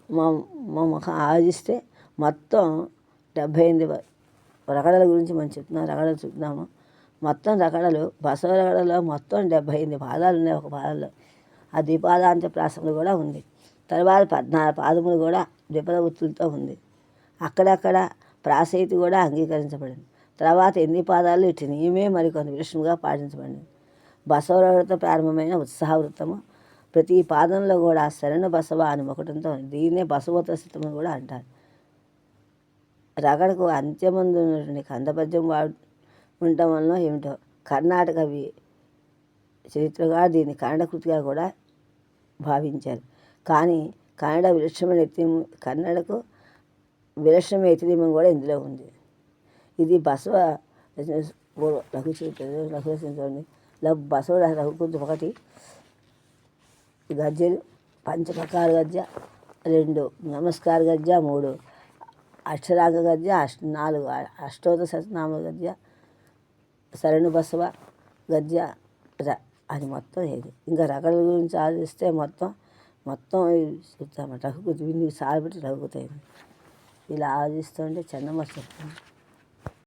మా మా ముఖం ఆలోచిస్తే మొత్తం 78 రగడల గురించి మనం చెప్తున్నాం. రగడలు చెప్తున్నాము. మొత్తం రగడలు బసవ రగడలో మొత్తం 78 పాదాలు ఉన్నాయి. ఒక పాదంలో ఆ ద్విపాదాంత ప్రాసములు కూడా ఉంది. తర్వాత 14 పాదములు కూడా ద్విపద వృత్తులతో ఉంది. అక్కడక్కడ ప్రాసయితి కూడా అంగీకరించబడింది. తర్వాత 8 పాదాలు ఇటు నియమే మరికొంత విషముగా పాటించబడింది. బసవరగడతో ప్రారంభమైన ఉత్సాహ వృత్తము ప్రతి పాదంలో కూడా శరణు బసవ అని ఒకటితో ఉంది. దీన్నే బసవోత్తర స్థితమని కూడా అంటారు. రగడకు అంత్యమందు ఉన్నటువంటి కందపద్యం ఉండటం వలన ఏమిటో కర్ణాటక చరిత్రగా దీన్ని కన్నడ కృతిగా కూడా భావించారు. కానీ కన్నడకు విలక్షణ ఎతినిమం కూడా ఇందులో ఉంది. ఇది బసవ చూడండి. బసవ రఘుకృతి 1 గద్యలు పంచప్రకార గద్య 2 నమస్కార గద్య 3 అక్షరాంగ గద్య 4 అష్టోత్తర శతనామ గద్య శరణు బసవ గద్య అని మొత్తం ఇది. ఇంకా రగడల గురించి ఆలోచిస్తే మొత్తం చెప్తామట. రఘుకృతి విన్ని సారబెట్టి రఘుకృతి అయింది. ఇలా ఆలోచిస్తుంటే చెన్నమ్మ చెప్తుంది.